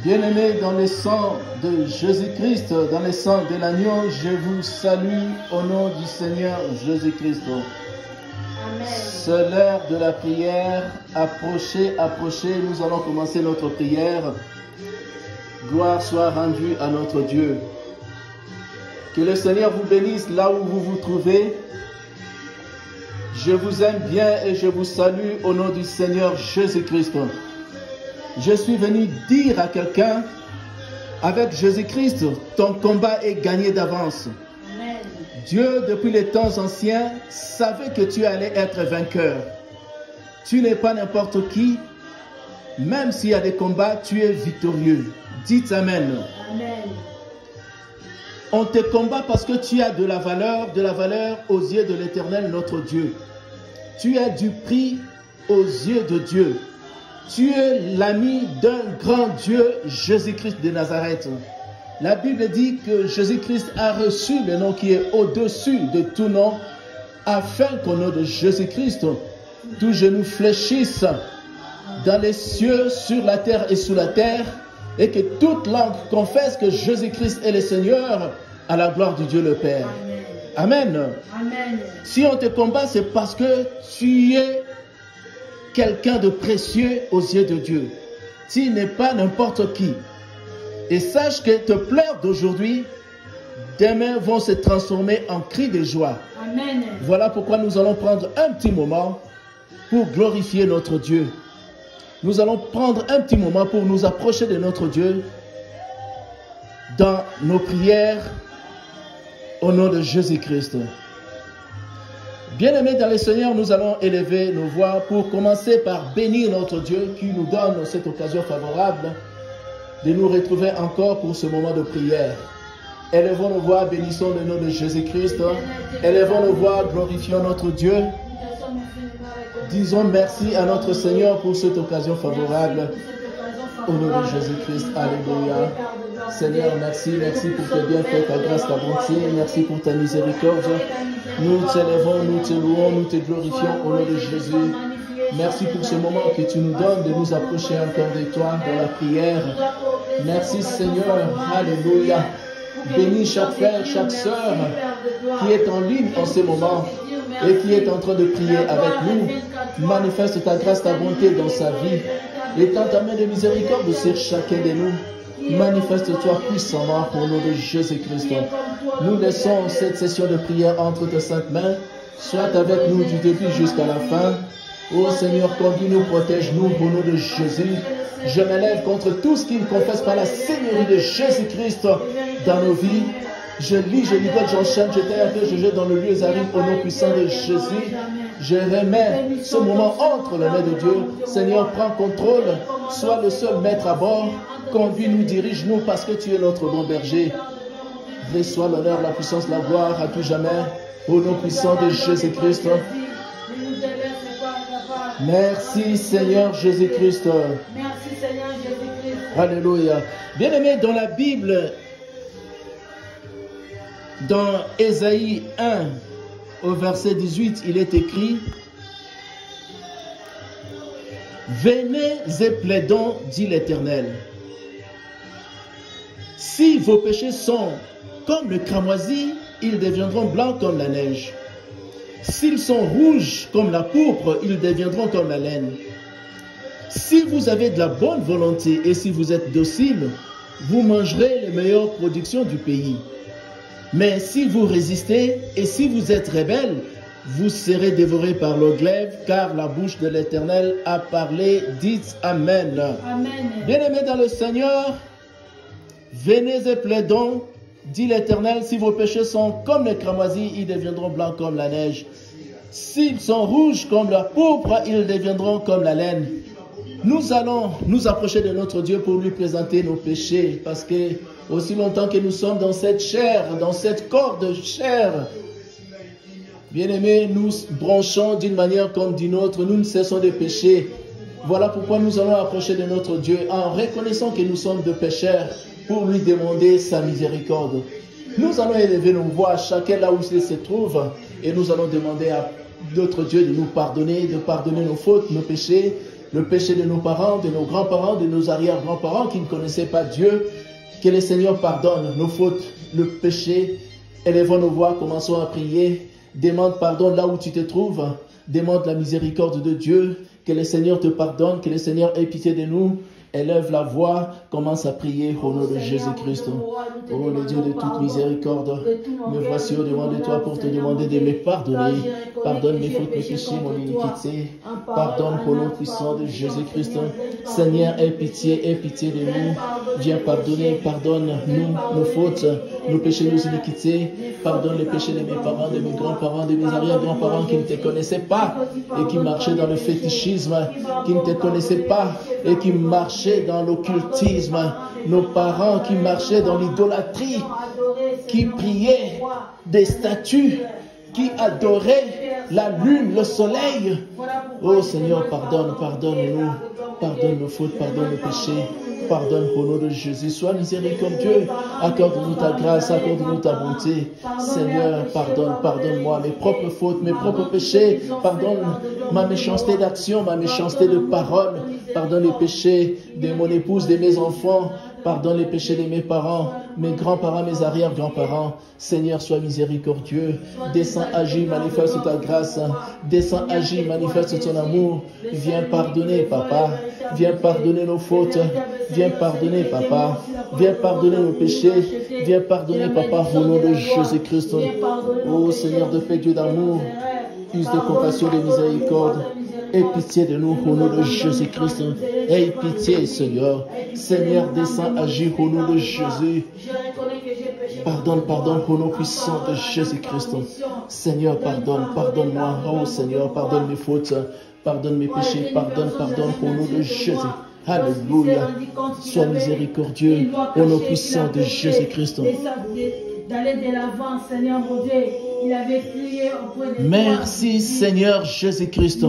Bien-aimés dans le sang de Jésus-Christ, dans le sang de l'agneau, je vous salue au nom du Seigneur Jésus-Christ. C'est l'heure de la prière. Approchez, approchez. Nous allons commencer notre prière. Gloire soit rendue à notre Dieu. Que le Seigneur vous bénisse là où vous vous trouvez. Je vous aime bien et je vous salue au nom du Seigneur Jésus-Christ. Je suis venu dire à quelqu'un, avec Jésus-Christ, ton combat est gagné d'avance. Dieu, depuis les temps anciens, savait que tu allais être vainqueur. Tu n'es pas n'importe qui. Même s'il y a des combats, tu es victorieux. Dites Amen. Amen. On te combat parce que tu as de la valeur aux yeux de l'Éternel, notre Dieu. Tu as du prix aux yeux de Dieu. Tu es l'ami d'un grand Dieu, Jésus-Christ de Nazareth. La Bible dit que Jésus-Christ a reçu le nom qui est au-dessus de tout nom, afin qu'au nom de Jésus-Christ, tout genou fléchisse dans les cieux, sur la terre et sous la terre, et que toute langue confesse que Jésus-Christ est le Seigneur, à la gloire de Dieu le Père. Amen. Amen. Si on te combat, c'est parce que tu es quelqu'un de précieux aux yeux de Dieu. Tu n'es pas n'importe qui. Et sache que tes pleurs d'aujourd'hui, demain vont se transformer en cris de joie. Amen. Voilà pourquoi nous allons prendre un petit moment pour glorifier notre Dieu. Nous allons prendre un petit moment pour nous approcher de notre Dieu dans nos prières au nom de Jésus-Christ. Bien-aimés dans le Seigneur, nous allons élever nos voix pour commencer par bénir notre Dieu qui nous donne cette occasion favorable de nous retrouver encore pour ce moment de prière. Élevons nos voix, bénissons le nom de Jésus-Christ. Élevons nos voix, glorifions notre Dieu. Disons merci à notre Seigneur pour cette occasion favorable. Au nom de Jésus-Christ, alléluia. Seigneur, merci, merci pour tes bienfaits, ta grâce, ta bonté. Merci pour ta miséricorde. Nous t'élevons, nous te louons, nous te glorifions au nom de Jésus. Merci pour ce moment que tu nous donnes de nous approcher encore de toi dans la prière. Merci Seigneur, alléluia. Bénis chaque frère, chaque sœur qui est en ligne en ce moment et qui est en train de prier avec nous. Manifeste ta grâce, ta bonté dans sa vie. Étends ta main de miséricorde sur chacun de nous. Manifeste-toi puissamment au nom de Jésus-Christ. Nous laissons cette session de prière entre tes saintes mains. Sois avec nous du début jusqu'à la fin. Ô Seigneur, conduis-nous, protège-nous au nom de Jésus. Je m'élève contre tout ce qui ne confesse pas la Seigneurie de Jésus-Christ dans nos vies. Je lis, je libère, j'enchaîne, je terre, je jette dans le lieu aride au nom puissant de Jésus. Je remets ce moment entre les mains de Dieu. Seigneur, prends contrôle. Sois le seul maître à bord. Conduis-nous, dirige-nous parce que tu es notre bon berger. Reçois l'honneur, la puissance, la gloire à tout jamais. Au nom puissant de Jésus-Christ. Merci Seigneur Jésus-Christ. Merci Seigneur Jésus-Christ. Alléluia. Bien-aimés, dans la Bible, dans Ésaïe 1, au verset 18, il est écrit: venez et plaidons, dit l'Éternel. Si vos péchés sont comme le cramoisi, ils deviendront blancs comme la neige. S'ils sont rouges comme la pourpre, ils deviendront comme la laine. Si vous avez de la bonne volonté et si vous êtes docile, vous mangerez les meilleures productions du pays. Mais si vous résistez et si vous êtes rebelles, vous serez dévorés par le glaive, car la bouche de l'Éternel a parlé. Dites Amen. Amen. Bien-aimés dans le Seigneur, venez et plaidons, dit l'Éternel. Si vos péchés sont comme les cramoisis, ils deviendront blancs comme la neige. S'ils sont rouges comme la pourpre, ils deviendront comme la laine. Nous allons nous approcher de notre Dieu pour lui présenter nos péchés, parce que aussi longtemps que nous sommes dans cette chair, dans cette corps de chair, bien-aimés, nous branchons d'une manière comme d'une autre, nous ne cessons de pécher. Voilà pourquoi nous allons approcher de notre Dieu en reconnaissant que nous sommes de pécheurs pour lui demander sa miséricorde. Nous allons élever nos voix, chacun là où il se trouve, et nous allons demander à notre Dieu de nous pardonner, de pardonner nos fautes, nos péchés, le péché de nos parents, de nos grands-parents, de nos arrière-grands-parents qui ne connaissaient pas Dieu. Que le Seigneur pardonne nos fautes, le péché. Élevons nos voix, commençons à prier. Demande pardon là où tu te trouves. Demande la miséricorde de Dieu. Que le Seigneur te pardonne, que le Seigneur ait pitié de nous. Élève la voix, commence à prier au nom de Jésus-Christ. Oh le Dieu de toute miséricorde, me voici au devant de toi pour te demander de me pardonner. Pardonne mes fautes, mes péchés, mon iniquité. Pardonne au nom puissant de Jésus-Christ. Seigneur, aie pitié de nous. Viens pardonner, pardonne-nous nos fautes, nos péchés, nos iniquités. Pardonne les péchés de mes parents, de mes grands-parents, de mes arrière-grands-parents qui ne te connaissaient pas et qui marchaient dans le fétichisme, qui ne te connaissaient pas et qui marchaient dans l'occultisme, nos parents qui marchaient dans l'idolâtrie, qui priaient des statues, qui adoraient la lune, le soleil. Oh Seigneur, pardonne-nous, pardonne nos fautes, pardonne nos péchés, pardonne au nom de Jésus. Sois miséricordieux, accorde-nous ta grâce, accorde-nous ta bonté. Seigneur, pardonne-moi mes propres fautes, mes propres péchés, pardonne ma méchanceté d'action, ma méchanceté de parole, pardonne les péchés de mon épouse, de mes enfants, pardonne les péchés de mes parents, mes grands-parents, mes arrière-grands-parents. Seigneur, sois miséricordieux. Descends, agis, manifeste ta grâce. Descends, agis, manifeste ton amour. Viens pardonner, Papa. Viens pardonner nos fautes. Viens pardonner, Papa. Viens pardonner nos péchés. Viens pardonner, Papa, au nom de Jésus-Christ. Oh Seigneur de paix, Dieu d'amour, use de compassion, de miséricorde. Aie pitié de nous au nom de Jésus-Christ. Aie pitié, Seigneur. Seigneur, descends, agis au nom de Jésus. Pardonne au nom puissant de Jésus-Christ. Seigneur, pardonne-moi. Oh Seigneur, pardonne mes fautes. Pardonne mes péchés. Pardonne au nom de Jésus. Alléluia. Sois miséricordieux au nom puissant de Jésus-Christ. D'aller de l'avant, Seigneur mon Dieu. Il avait crié auprès de toi. Merci Seigneur Jésus-Christ.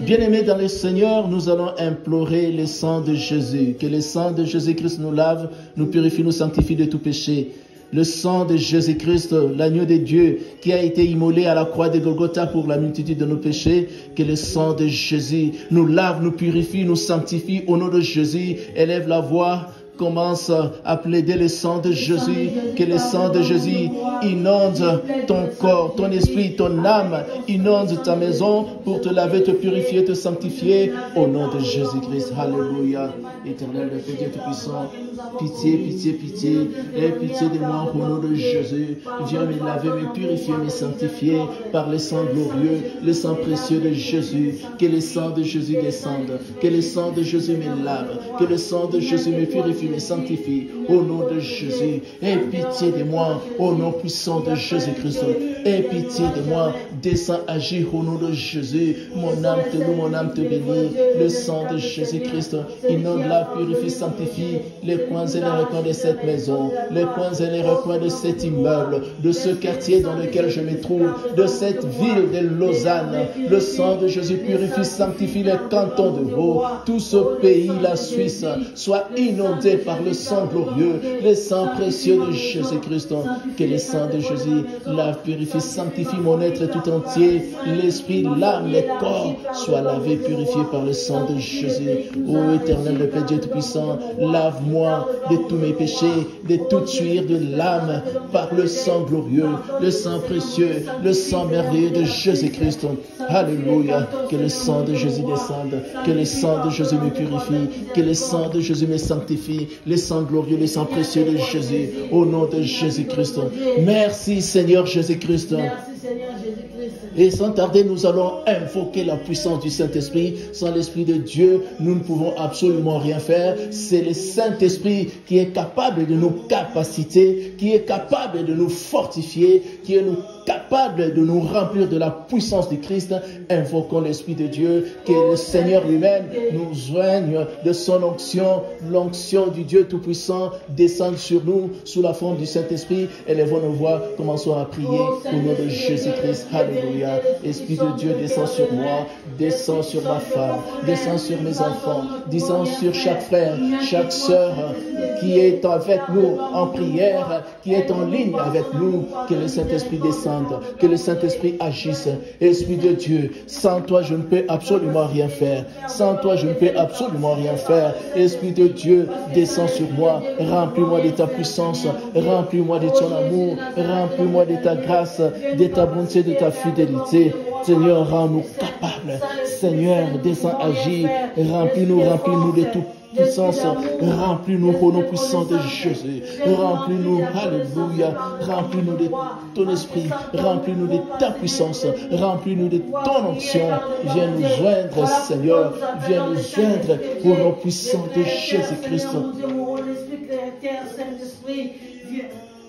Bien-aimés dans le Seigneur, nous allons implorer le sang de Jésus. Que le sang de Jésus-Christ nous lave, nous purifie, nous sanctifie de tout péché. Le sang de Jésus-Christ, l'agneau de Dieu, qui a été immolé à la croix de Golgotha pour la multitude de nos péchés. Que le sang de Jésus nous lave, nous purifie, nous sanctifie. Au nom de Jésus, élève la voix. Commence à plaider le sang de Jésus, que le sang de Jésus inonde ton corps, ton esprit, ton âme, inonde ta maison pour te laver, te purifier, te sanctifier au nom de Jésus-Christ. Alléluia. Éternel, le Dieu Tout-Puissant, pitié, aie pitié de moi au nom de Jésus. Viens me laver, me purifier, me sanctifier par le sang glorieux, le sang précieux de Jésus. Que le sang de Jésus descende, que le sang de Jésus me lave, que le sang de Jésus me purifie, me sanctifie au nom de Jésus. Aie pitié de moi au nom puissant de Jésus-Christ. Aie pitié de moi, descends, agis au nom de Jésus. Mon âme te loue, mon âme te bénit. Le sang de Jésus-Christ inonde, la purifie, sanctifie les coins et les recoins de cette maison, les coins et les recoins de cet immeuble, de ce quartier dans lequel je me trouve, de cette ville de Lausanne. Le sang de Jésus purifie, sanctifie les cantons de Vaud, tout ce pays, la Suisse, soit inondé par le sang glorieux, le sang précieux de Jésus-Christ. Que le sang de Jésus lave, purifie, sanctifie mon être tout entier, l'esprit, l'âme, le corps, soit lavé, purifié par le sang de Jésus. Ô éternel, le Père Dieu Tout-Puissant, lave-moi de tous mes péchés, de toute sueur de l'âme, par le sang glorieux, le sang précieux, le sang merveilleux de Jésus-Christ. Alléluia. Que le sang de Jésus descende, que le sang de Jésus me purifie, que le sang de Jésus me sanctifie, le sang glorieux, le sang précieux de Jésus, au nom de Jésus-Christ. Merci Seigneur Jésus-Christ. Merci Seigneur Jésus-Christ. Et sans tarder, nous allons invoquer la puissance du Saint-Esprit. Sans l'Esprit de Dieu, nous ne pouvons absolument rien faire. C'est le Saint-Esprit qui est capable de nous capaciter, qui est capable de nous fortifier, qui est capable de nous remplir de la puissance du Christ. Invoquons l'Esprit de Dieu, que le Seigneur lui-même nous joigne de son onction. L'onction du Dieu Tout-Puissant descend sur nous sous la forme du Saint-Esprit. Élevons nos voix, commençons à prier au nom de Jésus-Christ. Alléluia. Esprit de Dieu, descend sur moi, descend sur ma femme, descend sur mes enfants, descend sur chaque frère, chaque sœur qui est avec nous en prière, qui est en ligne avec nous. Que le Saint-Esprit descende, que le Saint-Esprit agisse. Esprit de Dieu, sans toi, je ne peux absolument rien faire. Sans toi, je ne peux absolument rien faire. Esprit de Dieu, descends sur moi. Remplis-moi de ta puissance. Remplis-moi de ton amour. Remplis-moi de ta grâce, de ta bonté, de ta fidélité. Seigneur, rends-nous capables. Seigneur, descends, agis. Remplis-nous de toute puissance. Remplis-nous au nom puissant de Jésus. Remplis-nous, alléluia. Remplis-nous de ton esprit. Remplis-nous de ta puissance. Remplis-nous de ton onction. Viens nous joindre, Seigneur. Viens nous joindre au nom puissant de Jésus-Christ.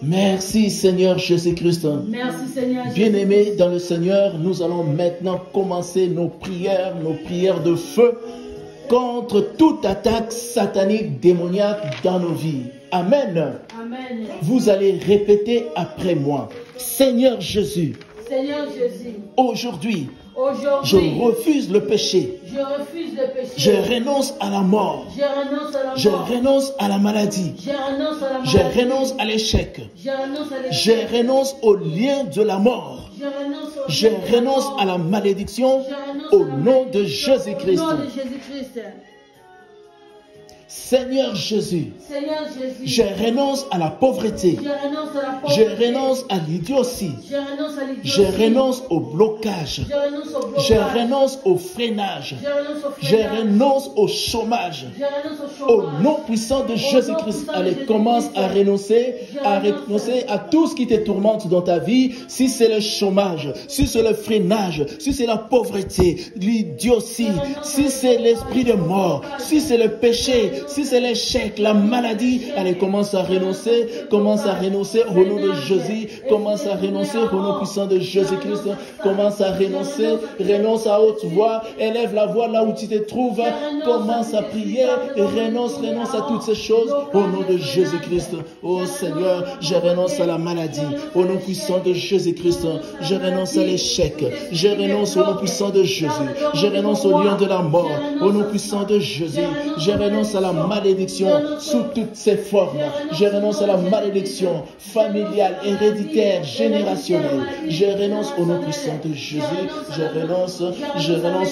Merci Seigneur Jésus-Christ. Merci Seigneur. Bien-aimés dans le Seigneur, nous allons maintenant commencer nos prières de feu contre toute attaque satanique démoniaque dans nos vies. Amen. Amen. Vous allez répéter après moi. Seigneur Jésus. Seigneur Jésus. Aujourd'hui, je refuse le péché. Je refuse le péché. Je renonce à la mort. Je renonce à la mort. Je renonce à la maladie. Je renonce à la maladie. Je renonce à l'échec. Je renonce à l'échec. Je renonce au lien de la mort. Je renonce à la malédiction au nom de Jésus-Christ. Au nom de Jésus-Christ. Seigneur Jésus, Seigneur Jésus, je renonce à la pauvreté. Je renonce à la Je pauvreté. renonce à l'idiotie. Je renonce à l'idiotie. Je renonce au blocage. Je renonce au blocage. Je renonce au freinage. Je renonce au Je freinage. renonce au chômage. Je renonce au Au chômage. nom puissant de Jésus-Christ, allez, commence à renoncer à tout ce qui te tourmente dans ta vie. Si c'est le chômage, si c'est le freinage, si c'est la pauvreté, l'idiotie, si c'est l'esprit de mort, si c'est le péché, si c'est l'échec, la maladie, allez, commence à renoncer au nom de Jésus, commence à renoncer au nom puissant de Jésus-Christ, commence à renonce à haute voix, élève la voix là où tu te trouves, commence à prier, et renonce à toutes ces choses au nom de Jésus-Christ. Oh Seigneur, je renonce à la maladie, au nom puissant de Jésus-Christ, je renonce à l'échec, je renonce au nom puissant de Jésus, je renonce au lion de la mort, au nom puissant de Jésus, je renonce à la malédiction sous toutes ses formes, je renonce à la malédiction familiale, héréditaire, générationnelle, je renonce au nom puissant de Jésus, je renonce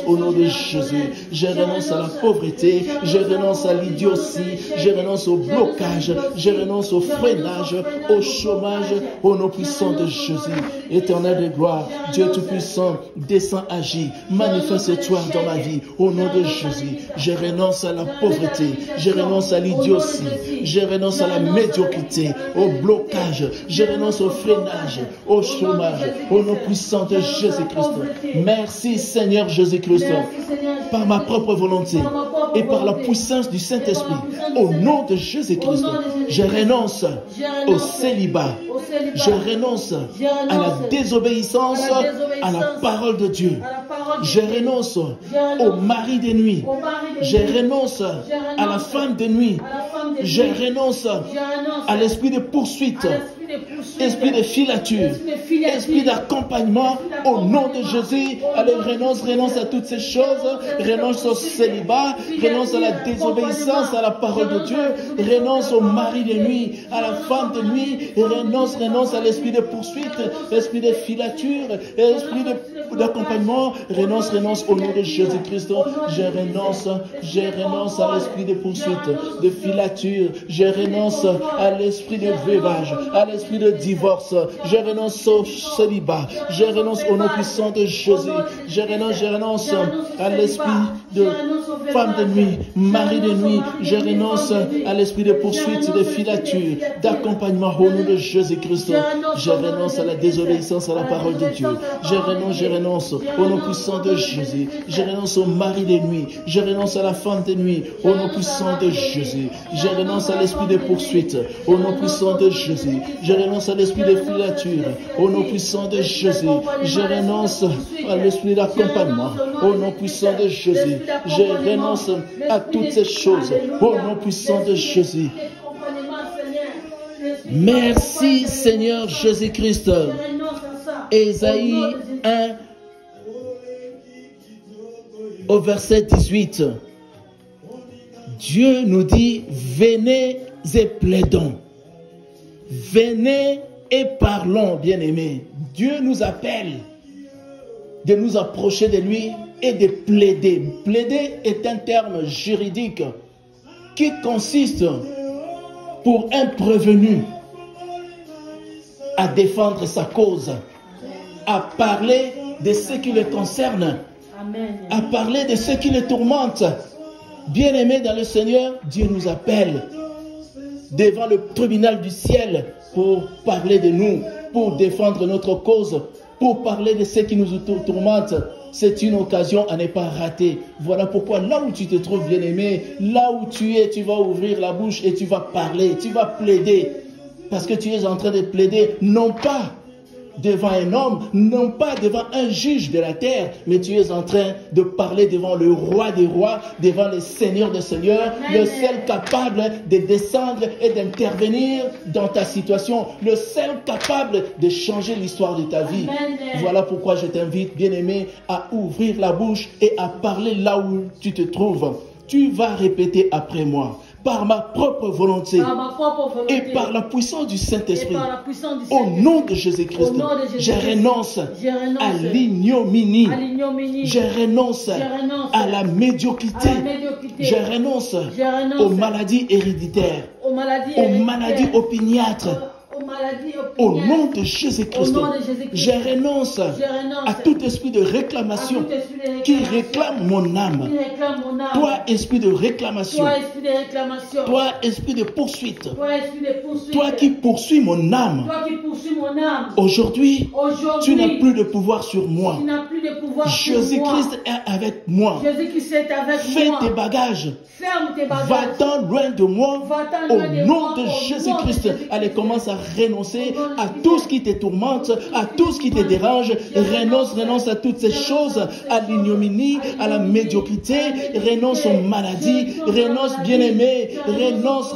au nom de Jésus, je renonce à la pauvreté, je renonce à l'idiotie, je renonce au blocage, je renonce au freinage, au chômage, au nom puissant de Jésus. Éternel de gloire, Dieu Tout-Puissant, descends, agis, manifeste-toi dans ma vie, au nom de Jésus. Je renonce à la pauvreté, je renonce à l'idiotie, je renonce à la médiocrité, au blocage, je renonce au freinage, au chômage, au nom puissant de Jésus-Christ. Merci Seigneur Jésus-Christ, par ma propre volonté et par la puissance du Saint-Esprit, au nom de Jésus-Christ, je renonce au célibat, je renonce à la désobéissance à la parole de Dieu, je renonce au mari de nuit, je renonce à la femme de nuit, je renonce à l'esprit de poursuite, esprit de filature, esprit d'accompagnement, au nom de Jésus. Allez, renonce à toutes ces choses, renonce au célibat, renonce à la désobéissance à la parole de Dieu, renonce au mari de nuit, à la femme de nuit, renonce à l'esprit de poursuite, esprit de filature, esprit d'accompagnement, renonce au nom de Jésus-Christ. Je renonce à l'esprit de poursuite, de filature, je renonce à l'esprit de veuvage, à l'esprit de divorce, je renonce au célibat, je renonce au nom puissant de Jésus, je renonce à l'esprit de femme de nuit, mari de nuit, je renonce à l'esprit de poursuite, de filature, d'accompagnement au nom de Jésus-Christ, je renonce à la désobéissance à la parole de Dieu, je renonce au nom puissant de Jésus, je renonce au mari de nuit, je renonce à la femme de nuit, au nom puissant de Jésus, je renonce à l'esprit de poursuite, au nom puissant de Jésus, je renonce à l'esprit de filature, au nom puissant de Jésus, je renonce à l'esprit d'accompagnement, au nom puissant de Jésus, je renonce à toutes ces choses, au nom puissant de Jésus. Merci Seigneur Jésus-Christ. Ésaïe 1 au verset 18. Dieu nous dit, venez et plaidons. Venez et parlons, bien-aimés. Dieu nous appelle de nous approcher de lui et de plaider. Plaider est un terme juridique qui consiste pour un prévenu à défendre sa cause, à parler de ce qui le concerne, Amen. à parler de ce qui le tourmente. Bien-aimés dans le Seigneur, Dieu nous appelle devant le tribunal du ciel pour parler de nous, pour défendre notre cause, pour parler de ce qui nous tourmente. C'est une occasion à ne pas rater. Voilà pourquoi là où tu te trouves, bien-aimé, là où tu es, tu vas ouvrir la bouche et tu vas parler, tu vas plaider. Parce que tu es en train de plaider, non pas devant un homme, non pas devant un juge de la terre, mais tu es en train de parler devant le roi des rois, devant le seigneur des seigneurs, le seul capable de descendre et d'intervenir dans ta situation, le seul capable de changer l'histoire de ta vie. Voilà pourquoi je t'invite, bien-aimé, à ouvrir la bouche et à parler là où tu te trouves. Tu vas répéter après moi. Par ma propre volonté et par la puissance du Saint-Esprit, au nom de Jésus-Christ, je renonce à l'ignominie, je renonce à la médiocrité, je renonce aux maladies héréditaires, aux maladies opiniâtres. Au nom de Jésus-Christ, je renonce à tout esprit de réclamation qui réclame mon âme. Toi, esprit de réclamation. Toi, esprit de poursuite. Toi qui poursuis mon âme. Aujourd'hui, tu n'as plus de pouvoir sur moi. Jésus-Christ est avec moi. Fais tes bagages. Va-t'en loin de moi. Au nom de Jésus-Christ, allez, commence à renoncer à tout ce qui te tourmente, à tout ce qui te dérange. Renonce à toutes ces choses, à l'ignominie, à la médiocrité. Renonce aux maladies. Renonce, bien-aimé. Renonce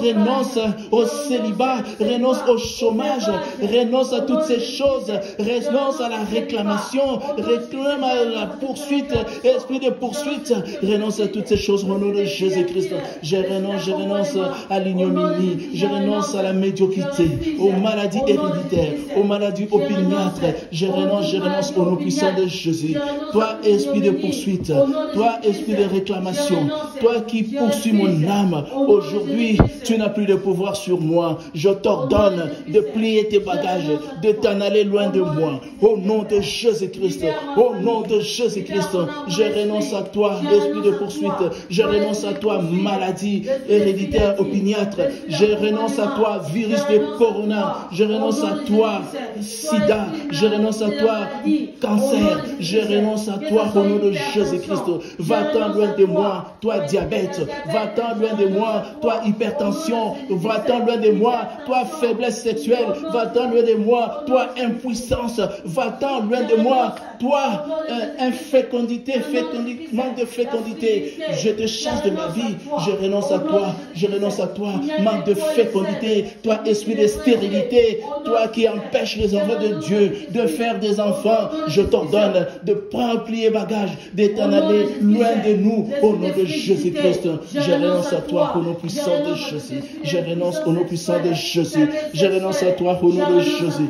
au célibat. Renonce au chômage. Renonce à toutes ces choses. Renonce à la réclamation. Réclame à la poursuite. Esprit de poursuite. Renonce à toutes ces choses au nom de Jésus-Christ. Je renonce à l'ignominie. Je renonce à la médiocrité, aux maladies héréditaires, aux maladies opiniâtres. Je renonce au nom puissant de Jésus. Toi, esprit de poursuite, toi, esprit de réclamation, toi qui poursuis mon âme, aujourd'hui, tu n'as plus de pouvoir sur moi. Je t'ordonne de plier tes bagages, de t'en aller loin de moi. Au nom de Jésus-Christ, au nom de Jésus-Christ, je renonce à toi, esprit de poursuite. Je renonce à toi, maladie héréditaire opiniâtre. Je renonce à toi, virus de corona. Je renonce à toi, sida. Je renonce à toi, cancer. Je renonce à toi, au nom de Jésus-Christ. Va-t'en loin de moi, toi, diabète. Va-t'en loin de moi, toi, hypertension. Va-t'en loin de moi, toi, faiblesse sexuelle. Va-t'en loin de moi, toi, impuissance. Va-t'en loin de moi, toi, infécondité, manque de fécondité. Je te chasse de ma vie. Je renonce à toi, manque de fécondité. Toi, esprit de stérilité, toi qui empêches les enfants de Dieu de faire des enfants, je t'ordonne de prendre plier bagage, de t'en aller loin de nous, au nom de Jésus-Christ. Je renonce à toi, au nom puissant de Jésus. Je renonce au nom puissant de Jésus. Je renonce à toi, au nom de Jésus.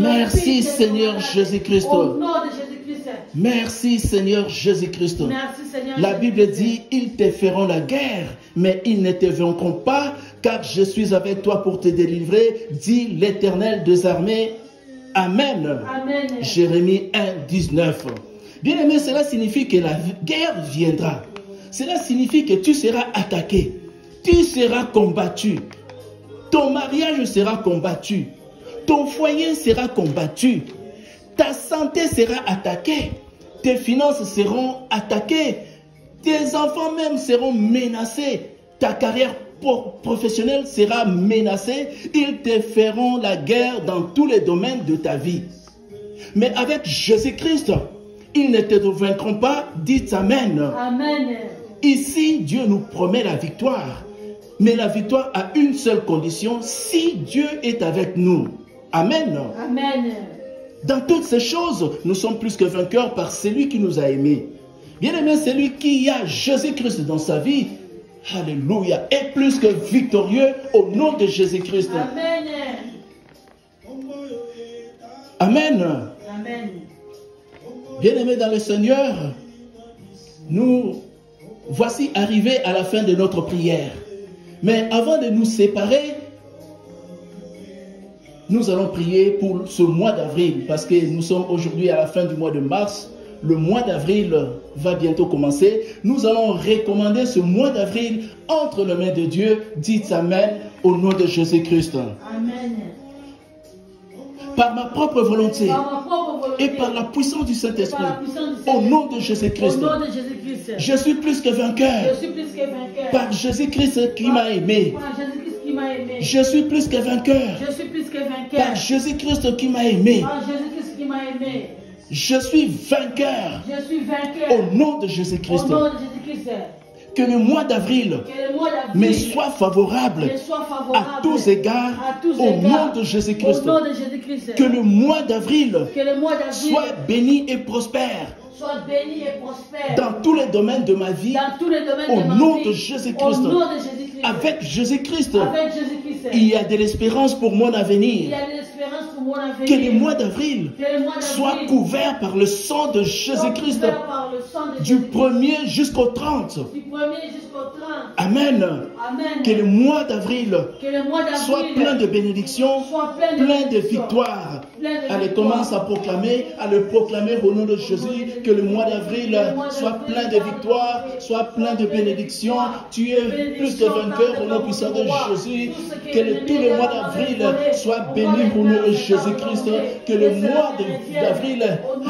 Merci Seigneur Jésus-Christ. Merci Seigneur Jésus-Christ. La Bible dit, ils te feront la guerre, mais ils ne te vaincront pas, car je suis avec toi pour te délivrer, dit l'Éternel des armées. Amen. Amen. Jérémie 1, 19. Bien aimé, cela signifie que la guerre viendra. Cela signifie que tu seras attaqué. Tu seras combattu. Ton mariage sera combattu. Ton foyer sera combattu. Ta santé sera attaquée. Tes finances seront attaquées. Tes enfants même seront menacés. Ta carrière professionnelle sera menacée. Ils te feront la guerre dans tous les domaines de ta vie. Mais avec Jésus-Christ, ils ne te vaincront pas. Dites Amen. Amen. Ici, Dieu nous promet la victoire. Mais la victoire a une seule condition, si Dieu est avec nous. Amen. Amen. Dans toutes ces choses, nous sommes plus que vainqueurs par celui qui nous a aimés. Bien-aimé, celui qui a Jésus-Christ dans sa vie, alléluia, est plus que victorieux au nom de Jésus-Christ. Amen. Amen. Amen. Bien-aimés dans le Seigneur, nous voici arrivés à la fin de notre prière. Mais avant de nous séparer, nous allons prier pour ce mois d'avril, parce que nous sommes aujourd'hui à la fin du mois de mars. Le mois d'avril va bientôt commencer. Nous allons recommander ce mois d'avril entre les mains de Dieu. Dites Amen au nom de Jésus-Christ. Amen. Par ma propre volonté et par la puissance du Saint-Esprit, au nom de Jésus-Christ, je suis plus que vainqueur. Par Jésus-Christ qui m'a aimé. Je suis plus que vainqueur. Par Jésus-Christ qui m'a aimé. Je suis vainqueur. Au nom de Jésus-Christ. Que le mois d'avril me soit favorable à tous égards au nom de Jésus-Christ. Que le mois d'avril soit béni et prospère. Dans tous les domaines de ma vie, au nom de Jésus-Christ. Avec Jésus-Christ, il y a de l'espérance pour mon avenir. Que le mois d'avril soit couvert par le sang de Jésus-Christ, du 1er jusqu'au 30. Amen. Que le mois d'avril soit plein de bénédictions, plein de victoires. Allez, commence à le proclamer au nom de Jésus. Que le mois d'avril soit plein de victoires, soit plein de bénédictions. Tu es plus que vainqueur au nom puissant de Jésus. Que tout le mois d'avril soit béni au nom de Jésus-Christ. Que le mois d'avril,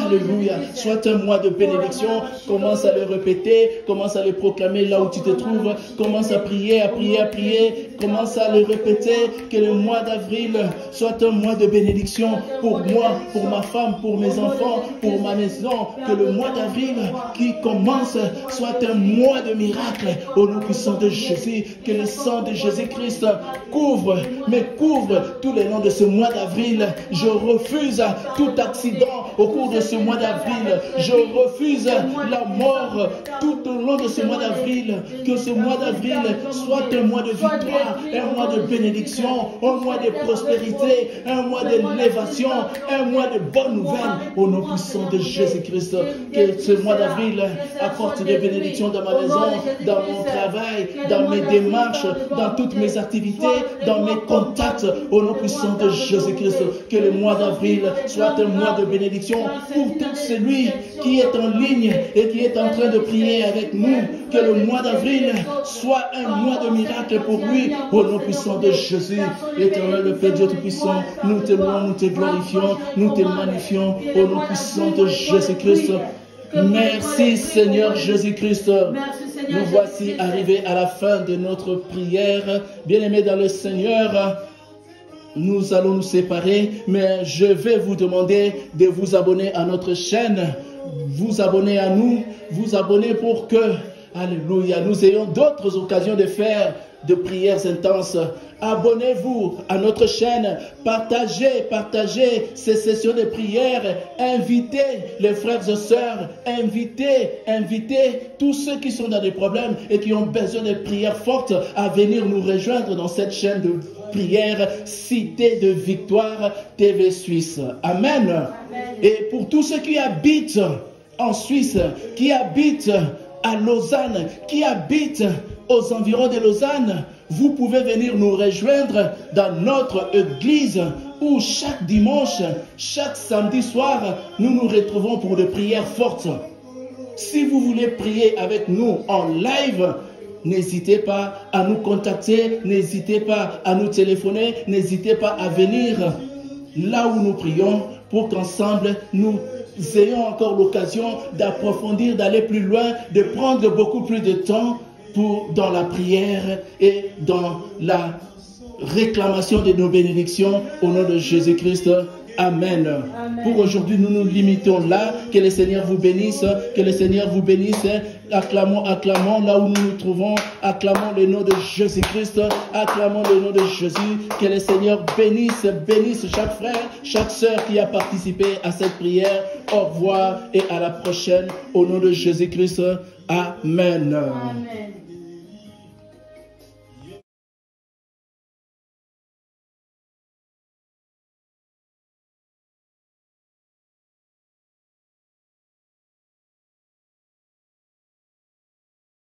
alléluia, soit un mois de bénédiction. Commence à le répéter, commence à le proclamer là où tu te trouves. Commence à prier, à prier, à prier. Commence à le répéter. Que le mois d'avril soit un mois de bénédiction pour moi, pour ma femme, pour mes enfants, pour ma maison. Que le mois d'avril qui commence soit un mois de miracle au nom puissant de Jésus. Que le sang de Jésus-Christ couvre tous les noms de ce mois d'avril. Je refuse tout accident au cours de ce mois d'avril. Je refuse la mort tout au long de ce mois d'avril. Que ce mois d'avril soit un mois de victoire, un mois de bénédiction, un mois de prospérité, un mois d'élévation, un mois de bonnes nouvelles au nom puissant de Jésus-Christ. Que ce mois d'avril apporte des bénédictions dans ma maison, dans mon travail, dans mes démarches, dans toutes mes activités, dans mes contacts au nom puissant de Jésus-Christ. Que le mois d'avril soit un mois de bénédiction pour tout celui qui est en ligne et qui est en train de prier avec nous. Que le mois d'avril soit un mois de miracle pour lui au nom puissant de Jésus. Éternel le Père Dieu Tout-Puissant, nous te louons, nous te glorifions, nous te magnifions au nom puissant de Jésus-Christ. Merci Seigneur Jésus-Christ. Nous voici arrivés à la fin de notre prière. Bien-aimés dans le Seigneur, nous allons nous séparer, mais je vais vous demander de vous abonner à notre chaîne, vous abonner à nous, vous abonner pour que, alléluia, nous ayons d'autres occasions de faire de prières intenses. Abonnez-vous à notre chaîne, partagez ces sessions de prière, invitez les frères et sœurs, invitez tous ceux qui sont dans des problèmes et qui ont besoin de prières fortes à venir nous rejoindre dans cette chaîne de prière Cité de Victoire TV Suisse. Amen. Amen. Et pour tous ceux qui habitent en Suisse, qui habitent à Lausanne, qui habitent aux environs de Lausanne, vous pouvez venir nous rejoindre dans notre église où chaque dimanche, chaque samedi soir, nous nous retrouvons pour des prières fortes. Si vous voulez prier avec nous en live, n'hésitez pas à nous contacter, n'hésitez pas à nous téléphoner, n'hésitez pas à venir là où nous prions pour qu'ensemble nous ayons encore l'occasion d'approfondir, d'aller plus loin, de prendre beaucoup plus de temps dans la prière et dans la réclamation de nos bénédictions au nom de Jésus-Christ. Amen. Amen. Pour aujourd'hui, nous nous limitons là. Que le Seigneur vous bénisse. Que le Seigneur vous bénisse. Acclamons là où nous nous trouvons. Acclamons le nom de Jésus-Christ. Acclamons le nom de Jésus. Que le Seigneur bénisse chaque frère, chaque sœur qui a participé à cette prière. Au revoir et à la prochaine. Au nom de Jésus-Christ. Amen. Amen.